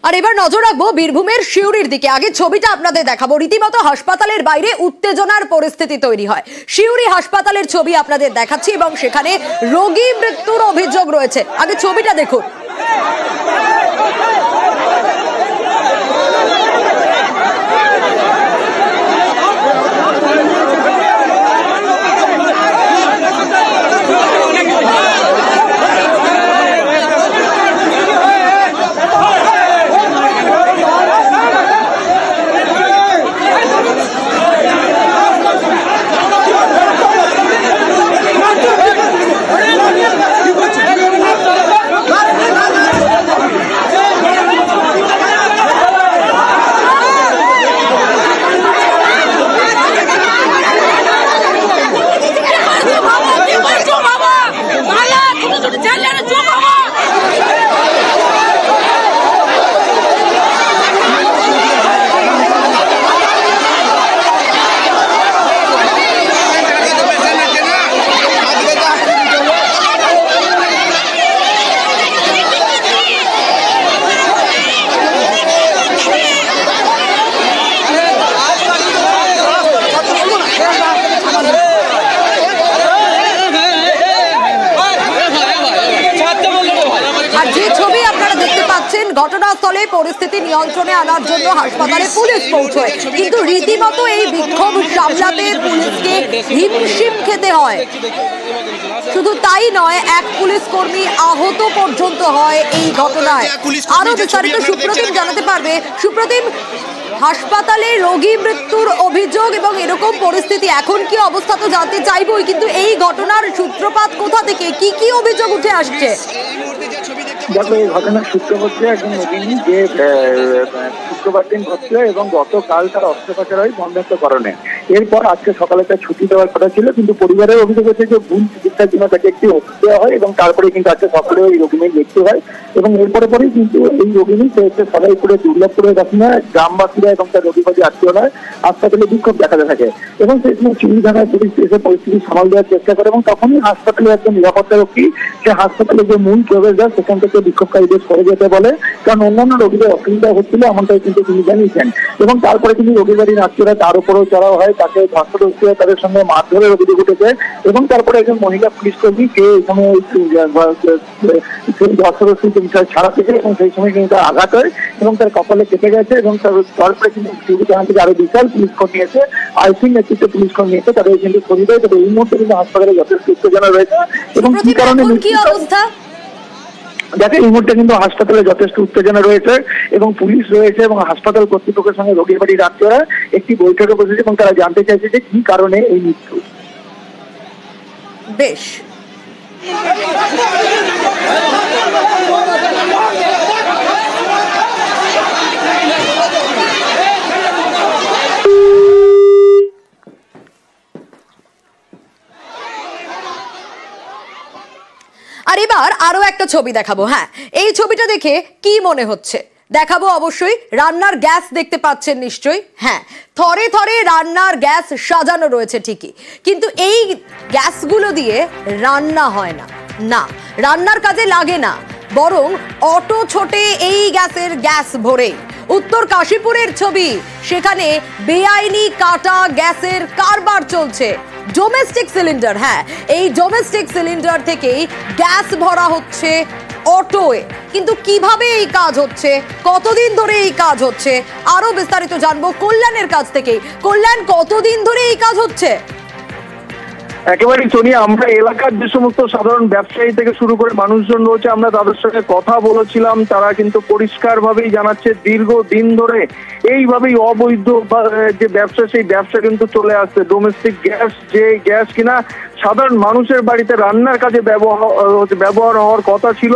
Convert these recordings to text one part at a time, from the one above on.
আর এবার নজর রাখবো বীরভূমের সিউড়ির দিকে। আগে ছবিটা আপনাদের দেখাবো। রীতিমতো হাসপাতালের বাইরে উত্তেজনার পরিস্থিতি তৈরি হয়। সিউড়ি হাসপাতালের ছবি আপনাদের দেখাচ্ছি এবং সেখানে রোগী মৃত্যুর অভিযোগ রয়েছে। আগে ছবিটা দেখুন। ঘটনাস্থলে পরিস্থিতি নিয়ন্ত্রণে আনার জন্য হাসপাতালে পুলিশ পৌঁছয়, কিন্তু রীতিমতো এই বিক্ষোভ সামলাতে পুলিশকে হিমশিম খেতে হয়। শুধু তাই নয়, এক পুলিশ কর্মী আহত পর্যন্ত হয় এই ঘটনায়। আরো বিস্তারিত সুপ্রতিম জানাতে পারবে। সুপ্রতিম, হাসপাতালে রোগী মৃত্যুর অভিযোগ এবং এরকম পরিস্থিতি, এখন কি অবস্থা তো জানতে চাইবই, কিন্তু এই ঘটনার সূত্রপাত কোথা থেকে, কি কি অভিযোগ উঠে আসছে? দেখো, এই ঘটনার সূত্র হচ্ছে একজন রোগিনী যে শুক্রবার দিন ঘটছিল এবং গতকাল তার অস্ত্রোপচার হয় বন্ধ্যাত্বকরণে। এরপর আজকে সকালে তার ছুটি দেওয়ার কথা ছিল, কিন্তু পরিবারের অভিযোগ হচ্ছে যে ভুল চিকিৎসার জন্য তাকে একটি ওষুধ দেওয়া হয় এবং তারপরে কিন্তু আজকে সকালে ওই রোগিনীর মৃত্যু হয়। এবং এরপরে পরেই কিন্তু এই রোগিনী সবাইপুরে দুর্লভপুরের ঘটনা গ্রামবাসীরা এবং তার রোগীবাদী আত্মীয়রা হাসপাতালে বিক্ষোভ দেখাতে থাকে এবং সেই সময় চিনি থানার পুলিশ এসে পরিস্থিতি সামাল দেওয়ার চেষ্টা করে এবং তখনই হাসপাতালে একজন নিরাপত্তা রক্ষী সে হাসপাতালে যে মূল প্রবেশদ্বার সেখান থেকে বিক্ষোভকারীদের সরে যেতে বলে, কারণ অন্যান্য রোগীদের অসুবিধা হচ্ছিল এমনটাই কিন্তু তিনি জানিয়েছেন। এবং তারপরে কিন্তু রোগীর বাড়ির আত্মীয়রা তার উপরেও চড়াও হয়, তাকে ধস্তাধস্তি হয়, তাদের সঙ্গে মারধরের অভিযোগ উঠেছে। এবং তারপরে একজন মহিলা পুলিশ কর্মী কে এখানে ধস্তাধস্তি বিষয় ছাড়া থেকে এবং সেই সময় কিন্তু তার আঘাত হয় এবং তার কপালে কেটে গেছে এবং তারপরে কিন্তু সিউড়ি থানা থেকে আরো বিশাল পুলিশ কর্মী এসে আইসি নেতৃত্বে পুলিশ কর্মী এসে তাদের কিন্তু সরিয়ে দেয়। তবে এই মুহূর্তে কিন্তু হাসপাতালে যথেষ্ট উত্তেজনা রয়েছে এবং কি কারণে দেখে এই মুহূর্তে কিন্তু হাসপাতালে যথেষ্ট উত্তেজনা রয়েছে এবং পুলিশ রয়েছে এবং হাসপাতাল কর্তৃপক্ষের সঙ্গে রোগীর বাড়ির আত্মীয়রা একটি বৈঠকে বসেছে এবং তারা জানতে চাইছে যে কি কারণে এই মৃত্যু। বেশ, আর এবার আরো একটা ছবি দেখাবো। হ্যাঁ, এই ছবিটা দেখে কি মনে হচ্ছে দেখাবো অবশ্যই। রান্নার গ্যাস দেখতে পাচ্ছেন নিশ্চয়ই। হ্যাঁ, থরে থরে রান্নার গ্যাস সাজানো রয়েছে ঠিকই, কিন্তু এই গ্যাসগুলো দিয়ে রান্না হয় না। না, রান্নার কাজে লাগে না, বরং অটো ছোটে এই গ্যাস ভরে। উত্তর কাশীপুরের ছবি, সেখানে বেআইনি কাটা গ্যাসের কারবার চলছে। ডোমেস্টিক সিলিন্ডার, হ্যাঁ, এই ডোমেস্টিক সিলিন্ডার থেকেই গ্যাস ভরা হচ্ছে অটোয়ে। কিন্তু কিভাবে এই কাজ হচ্ছে, কতদিন ধরে এই কাজ হচ্ছে, আরো বিস্তারিত জানবো কল্যাণের কাছ থেকে। কল্যাণ, কতদিন ধরে এই কাজ হচ্ছে? একেবারেই সোনিয়া, আমরা এলাকার যে সমস্ত সাধারণ ব্যবসায়ী থেকে শুরু করে মানুষজন রয়েছে, আমরা তাদের সঙ্গে কথা বলেছিলাম। তারা কিন্তু পরিষ্কার ভাবেই জানাচ্ছে দীর্ঘদিন ধরে এইভাবেই অবৈধ যে ব্যবসা, সেই ব্যবসা কিন্তু চলে আসছে। ডোমেস্টিক গ্যাস, যে গ্যাস কিনা সাধারণ মানুষের বাড়িতে রান্নার কাজে ব্যবহার হওয়ার কথা ছিল,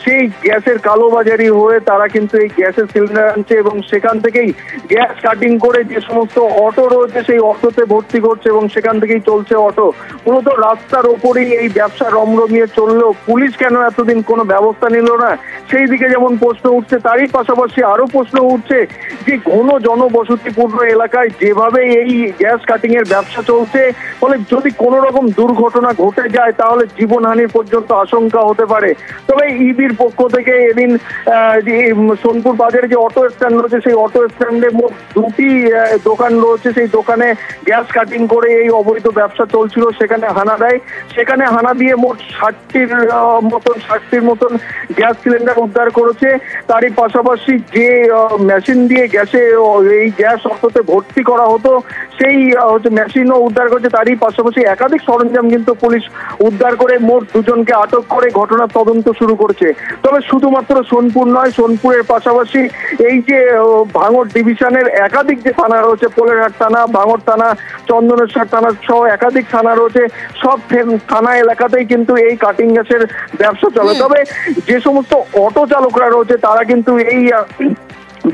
সেই গ্যাসের কালোবাজারি হয়ে তারা কিন্তু এই গ্যাসের সিলিন্ডার আনছে এবং সেখান থেকেই গ্যাস কাটিং করে যে সমস্ত অটো রয়েছে সেই অটোতে ভর্তি করছে এবং সেখান থেকেই চলছে অটো। মূলত রাস্তার ওপরেই এই ব্যবসা রমরমিয়ে চললেও পুলিশ কেন এতদিন কোনো ব্যবস্থা নিল না, সেই দিকে যেমন প্রশ্ন উঠছে, তারই পাশাপাশি আরো প্রশ্ন উঠছে যে ঘন জনবসতিপূর্ণ এলাকায় যেভাবে এই গ্যাস কাটিং এর ব্যবসা চলছে, ফলে যদি কোনো রকম দুর্ঘটনা ঘটে যায় তাহলে জীবনহানির পর্যন্ত আশঙ্কা হতে পারে। তবে ইবির পক্ষ থেকে এদিন সোনপুর বাজারে যে অটো স্ট্যান্ড রয়েছে সেই অটো স্ট্যান্ডে মোট 2টি দোকান রয়েছে, সেই দোকানে গ্যাস কাটিং করে এই অবৈধ ব্যবসা চলছিল, সেখানে হানা দেয়। সেখানে হানা দিয়ে মোট 60টির মতন গ্যাস সিলিন্ডার উদ্ধার করেছে। তারই পাশাপাশি যে মেশিন দিয়ে এই গ্যাস অটোতে ভর্তি করা হতো সেই মেশিনও উদ্ধার করেছে। তারই পাশাপাশি একাধিক সরঞ্জাম কিন্তু পুলিশ উদ্ধার করে মোট 2জনকে আটক করে ঘটনার তদন্ত শুরু করেছে। তবে শুধুমাত্র সোনপুর নয়, সোনপুরের পাশাপাশি এই যে ভাঙড় ডিভিশনের একাধিক যে থানা রয়েছে, পোলেরহাট থানা, ভাঙড় থানা, চন্দনেশ্বর থানা সহ একাধিক থানা রয়েছে, সব থানা এলাকাতেই কিন্তু এই কাটিং গ্যাসের ব্যবসা চলে। তবে যে সমস্ত অটো চালকরা রয়েছে তারা কিন্তু এই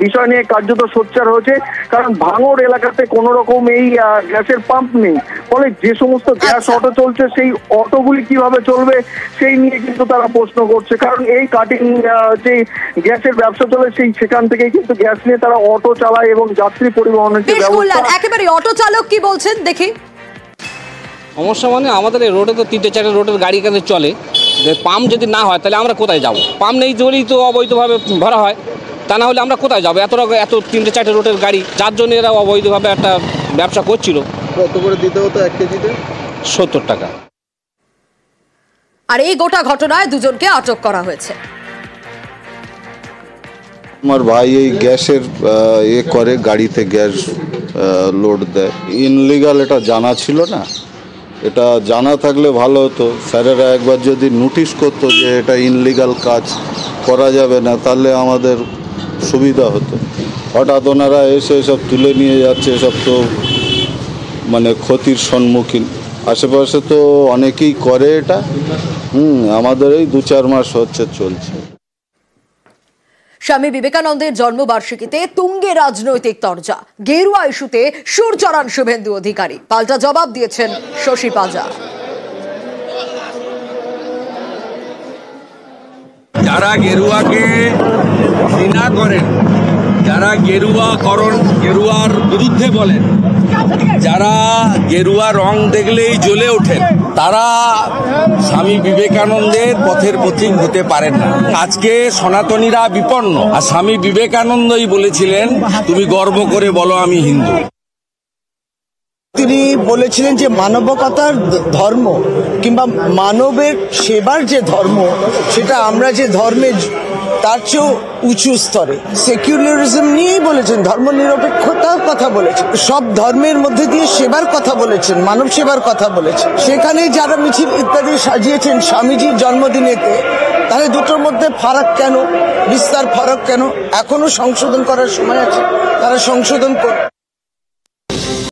বিষয় নিয়ে কার্যত সোচ্চার হয়েছে, কারণ ভাঙড় এলাকাতে কোনো রকম এই গ্যাসের পাম্প নেই। ফলে যে সমস্ত গ্যাস অটো চলছে সেই অটোগুলি কিভাবে চলবে সেই নিয়ে কিন্তু তারা প্রশ্ন করছে, কারণ এই কাটিং যে গ্যাসের ব্যবসা চলে সেখান থেকেই কিন্তু গ্যাস নিয়ে তারা অটো চালায় এবং যাত্রী পরিবহনের যে ব্যবস্থা। একেবারে অটো চালক কি বলছেন দেখি। সমস্যা মানে আমাদের এই রোডে তো 3-4 রোডের গাড়ি এখানে চলে, পাম্প যদি না হয় তাহলে আমরা কোথায় যাব? পাম্প নেই বলেই তো অবৈধভাবে ভরা হয়, তা না হলে আমরা কোথায় যাবো? এত 3-4 রোডের গাড়ি, যার জন্য এরা অবৈধভাবে একটা ব্যবসা করছিল। কত করে দিতে হতো 1 কেজিতে? 70 টাকা। আর এই গোটা ঘটনায় 2জনকে আটক করা হয়েছে। আমার ভাই এই গ্যাসের করে গাড়িতে গ্যাস লোড দেয়, ইনলিগাল, এটা জানা ছিল না। এটা জানা থাকলে ভালো হতো, স্যারেরা একবার যদি নোটিশ করতো যে এটা ইনলিগাল কাজ করা যাবে না, তাহলে আমাদের সুবিধা হতো। হঠাৎ ওনারা এসে সব তুলে নিয়ে যাচ্ছে, সব তো মানে ক্ষতির সম্মুখীন। আশেপাশে তো অনেকেই করে এটা, আমাদের এই 2-4 মাস হচ্ছে চলছে। স্বামী বিবেকানন্দের জন্মবার্ষিকীতে তুঙ্গে রাজনৈতিক তরজা, গেরুয়া ইস্যুতে সুর চড়ান শুভেন্দু অধিকারী, পাল্টা জবাব দিয়েছেন শশী পাজা। যারা গেরুয়াকে ঘৃণা করেন, যারা গেরুয়ার বিরুদ্ধে বলেন, যারা গেরুয়া রং দেখলেই জ্বলে ওঠেন, তারা স্বামী বিবেকানন্দের পথের পথিক হতে পারেন না। আজকে সনাতনীরা বিপন্ন, আর স্বামী বিবেকানন্দই বলেছিলেন, তুমি গর্ব করে বলো আমি হিন্দু। তিনি বলেছিলেন যে মানবতার ধর্ম কিংবা মানবের সেবার যে ধর্ম, সেটা আমরা যে ধর্মে তার চেয়েও উঁচু স্তরে। সেকুলারিজম নিয়েই বলেছেন, ধর্ম নিরপেক্ষতার কথা বলেছেন, সব ধর্মের মধ্যে দিয়ে সেবার কথা বলেছেন, মানব সেবার কথা বলেছেন। সেখানে যারা মিছিল ইত্যাদি সাজিয়েছেন স্বামীজির জন্মদিনেতে, তাহলে দুটোর মধ্যে ফারাক কেন, বিস্তার ফারাক কেন? এখনো সংশোধন করার সময় আছে, তারা সংশোধন করুন।